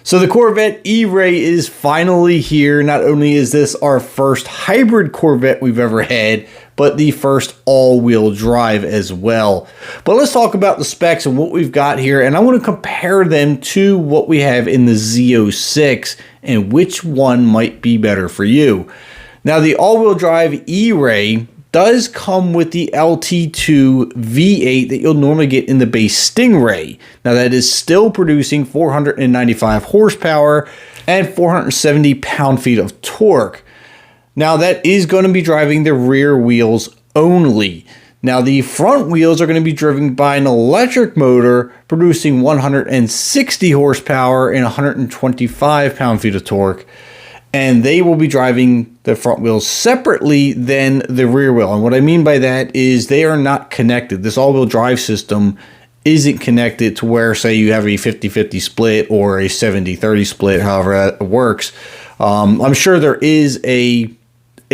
So the Corvette E-RAY is finally here. Not only is this our first hybrid Corvette we've ever had, but the first all-wheel drive as well. But let's talk about the specs and what we've got here, and I want to compare them to what we have in the Z06 and which one might be better for you. Now, the all-wheel drive E-RAY does come with the LT2 V8 that you'll normally get in the base Stingray. Now, that is still producing 495 horsepower and 470 pound-feet of torque. Now, that is going to be driving the rear wheels only. Now, the front wheels are going to be driven by an electric motor producing 160 horsepower and 125 pound-feet of torque. And they will be driving the front wheels separately than the rear wheel. And what I mean by that is they are not connected. This all-wheel drive system isn't connected to where, say, you have a 50-50 split or a 70-30 split, however that works. I'm sure there is a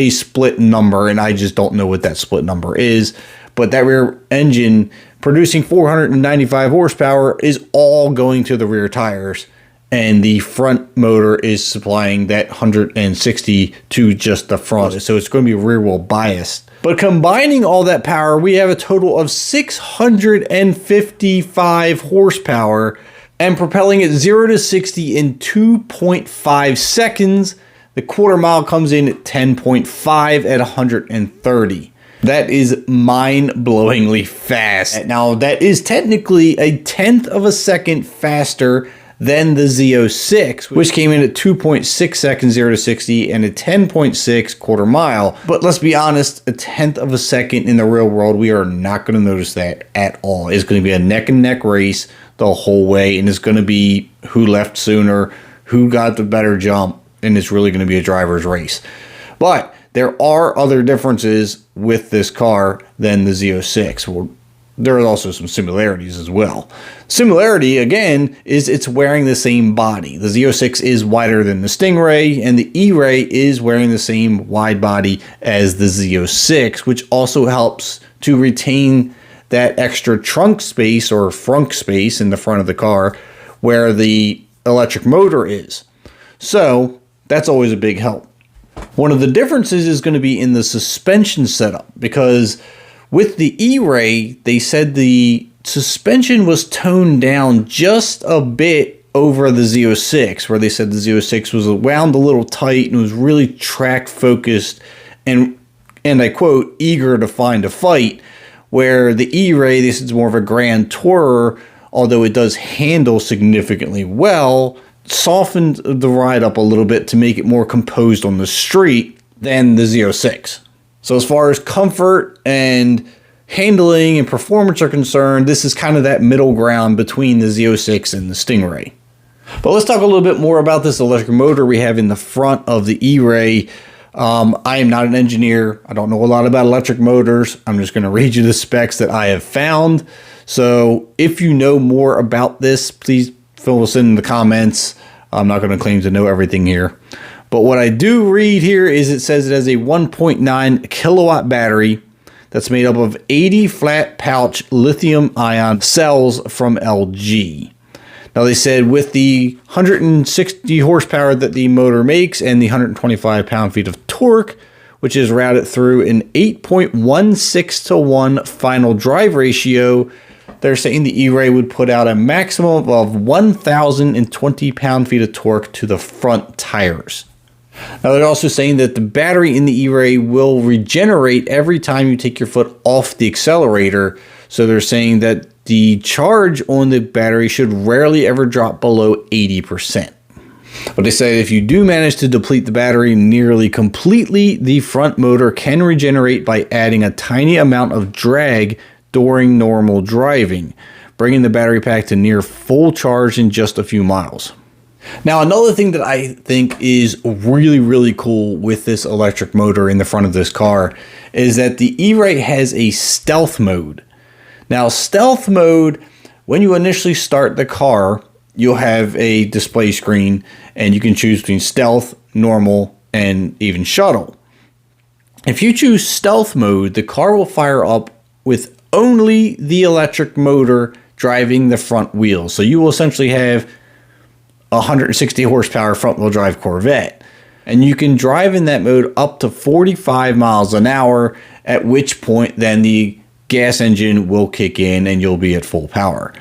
split number, and I just don't know what that split number is. But that rear engine producing 495 horsepower is all going to the rear tires. And the front motor is supplying that 160 to just the front. So it's going to be rear wheel biased. But combining all that power, we have a total of 655 horsepower and propelling it 0 to 60 in 2.5 seconds. The quarter mile comes in at 10.5 at 130. That is mind-blowingly fast. Now, that is technically a 1/10 of a second faster than the Z06, which came in at 2.6 seconds 0 to 60 and a 10.6 quarter mile. But let's be honest, a 1/10 of a second in the real world, we are not going to notice that at all. It's going to be a neck and neck race the whole way, and it's going to be who left sooner, who got the better jump, and it's really going to be a driver's race. But there are other differences with this car than the Z06. There are also some similarities as well. Similarity, again, is it's wearing the same body. The Z06 is wider than the Stingray, and the E-RAY is wearing the same wide body as the Z06, which also helps to retain that extra trunk space or frunk space in the front of the car where the electric motor is. So that's always a big help. One of the differences is going to be in the suspension setup, because with the E-RAY, they said the suspension was toned down just a bit over the Z06, where they said the Z06 was wound a little tight and was really track focused and I quote, eager to find a fight, where the E-RAY, this is more of a grand tourer, although it does handle significantly well, softened the ride up a little bit to make it more composed on the street than the Z06. So as far as comfort and handling and performance are concerned, this is kind of that middle ground between the Z06 and the Stingray. But let's talk a little bit more about this electric motor we have in the front of the E-RAY. I am not an engineer. I don't know a lot about electric motors. I'm just going to read you the specs that I have found. So if you know more about this, please fill us in the comments. I'm not going to claim to know everything here. But what I do read here is it says it has a 1.9 kilowatt battery that's made up of 80 flat pouch lithium ion cells from LG. Now they said with the 160 horsepower that the motor makes and the 125 pound-feet of torque, which is routed through an 8.16 to 1 final drive ratio, they're saying the E-RAY would put out a maximum of 1,020 pound-feet of torque to the front tires. Now they're also saying that the battery in the E-RAY will regenerate every time you take your foot off the accelerator. So they're saying that the charge on the battery should rarely ever drop below 80%. But they say if you do manage to deplete the battery nearly completely, the front motor can regenerate by adding a tiny amount of drag during normal driving, bringing the battery pack to near full charge in just a few miles. Now, another thing that I think is really, really cool with this electric motor in the front of this car is that the E-RAY has a stealth mode. Now, stealth mode, when you initially start the car, you'll have a display screen and you can choose between stealth, normal, and even shuttle. If you choose stealth mode, the car will fire up with only the electric motor driving the front wheels. So you will essentially have 160 horsepower front wheel drive Corvette. And you can drive in that mode up to 45 miles an hour, at which point then the gas engine will kick in and you'll be at full power.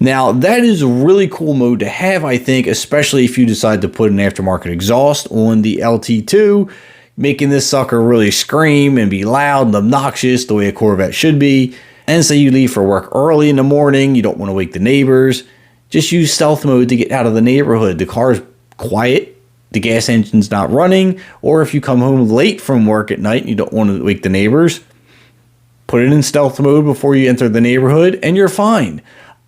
Now, that is a really cool mode to have, I think, especially if you decide to put an aftermarket exhaust on the LT2, making this sucker really scream and be loud and obnoxious the way a Corvette should be. And say you leave for work early in the morning, you don't want to wake the neighbors, just use stealth mode to get out of the neighborhood. The car's quiet, the gas engine's not running, or if you come home late from work at night and you don't want to wake the neighbors, put it in stealth mode before you enter the neighborhood and you're fine.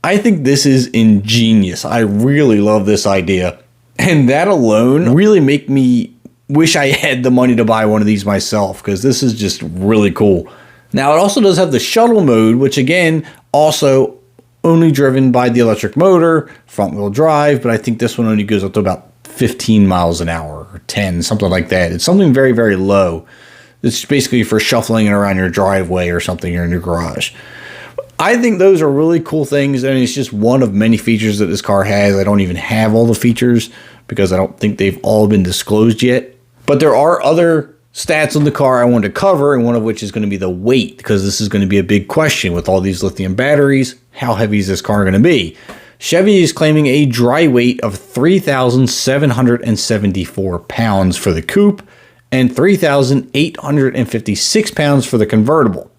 I think this is ingenious. I really love this idea. And that alone really make me wish I had the money to buy one of these myself, because this is just really cool. Now, it also does have the shuttle mode, which again, also only driven by the electric motor, front wheel drive, but I think this one only goes up to about 15 miles an hour or 10, something like that. It's something very, very low. It's basically for shuffling it around your driveway or something or in your garage. I think those are really cool things, and it's just one of many features that this car has. I don't even have all the features because I don't think they've all been disclosed yet. But there are other stats on the car I want to cover, and one of which is going to be the weight, because this is going to be a big question with all these lithium batteries. How heavy is this car going to be? Chevy is claiming a dry weight of 3,774 pounds for the coupe and 3,856 pounds for the convertible.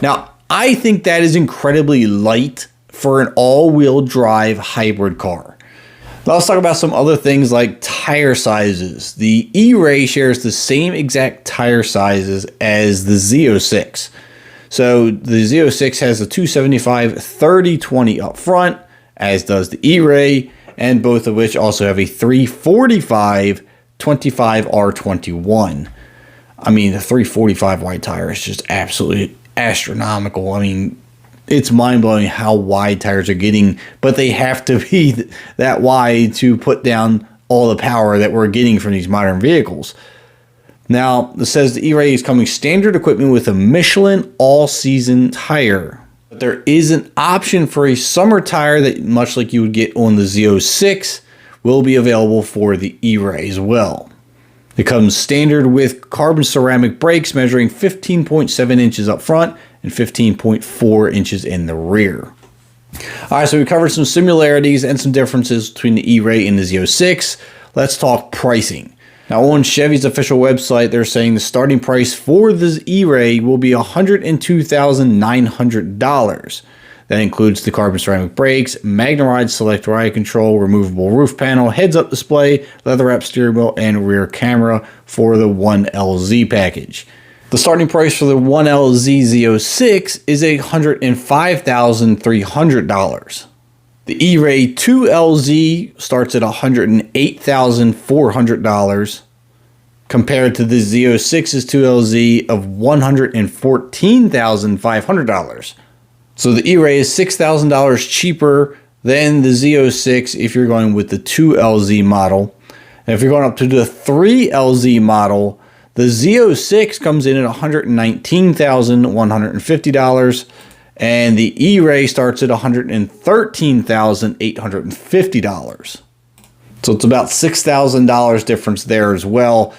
Now, I think that is incredibly light for an all-wheel drive hybrid car. Now let's talk about some other things like tire sizes. The E-Ray shares the same exact tire sizes as the Z06. So the Z06 has a 275/30/20 up front, as does the E-Ray, and both of which also have a 345/25R21. I mean, the 345 wide tire is just absolutely astronomical. I mean, it's mind-blowing how wide tires are getting, but they have to be that wide to put down all the power that we're getting from these modern vehicles. Now, it says the E-Ray is coming standard equipment with a Michelin all-season tire. But there is an option for a summer tire that, much like you would get on the Z06, will be available for the E-Ray as well. It comes standard with carbon ceramic brakes measuring 15.7 inches up front and 15.4 inches in the rear. All right, so we covered some similarities and some differences between the E-Ray and the Z06. Let's talk pricing. Now, on Chevy's official website, they're saying the starting price for the E-Ray will be $102,900. That includes the carbon ceramic brakes, Magnaride select ride control, removable roof panel, heads-up display, leather-wrapped steering wheel, and rear camera for the 1LZ package. The starting price for the 1LZ Z06 is $105,300. The E-Ray 2LZ starts at $108,400 compared to the Z06's 2LZ of $114,500. So the E-Ray is $6,000 cheaper than the Z06 if you're going with the 2LZ model. And if you're going up to the 3LZ model, the Z06 comes in at $119,150, and the E-Ray starts at $113,850. So it's about $6,000 difference there as well.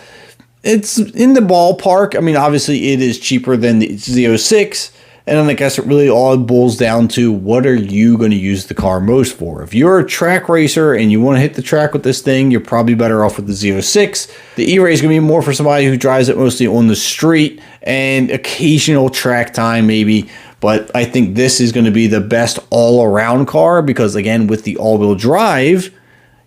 It's in the ballpark. I mean, obviously it is cheaper than the Z06. And then I guess it really all boils down to, what are you going to use the car most for? If you're a track racer and you want to hit the track with this thing, you're probably better off with the Z06. The E-Ray is going to be more for somebody who drives it mostly on the street and occasional track time maybe. But I think this is going to be the best all-around car because, again, with the all-wheel drive,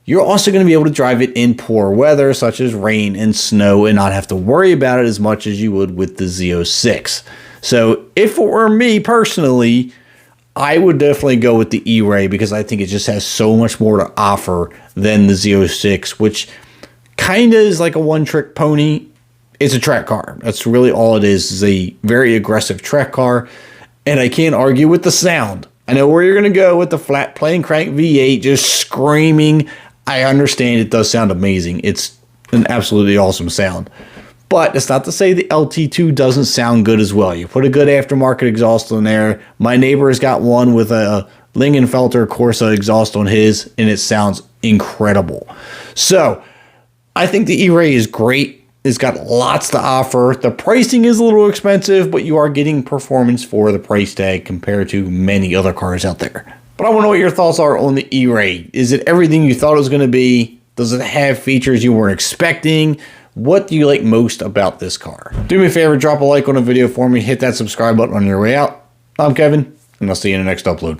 you're also going to be able to drive it in poor weather such as rain and snow and not have to worry about it as much as you would with the Z06. So if it were me personally, I would definitely go with the E-Ray because I think it just has so much more to offer than the Z06, which kind of is like a one-trick pony. It's a track car. That's really all it is a very aggressive track car. And I can't argue with the sound. I know where you're going to go with the flat plane crank V8 just screaming. I understand it does sound amazing. It's an absolutely awesome sound. But it's not to say the LT2 doesn't sound good as well. You put a good aftermarket exhaust in there. My neighbor has got one with a Lingenfelter Corsa exhaust on his, and it sounds incredible. So I think the E-Ray is great. It's got lots to offer. The pricing is a little expensive, but you are getting performance for the price tag compared to many other cars out there. But I want to know what your thoughts are on the E-Ray. Is it everything you thought it was going to be? Does it have features you weren't expecting? What do you like most about this car? Do me a favor, drop a like on the video for me, hit that subscribe button on your way out. I'm Kevin, and I'll see you in the next upload.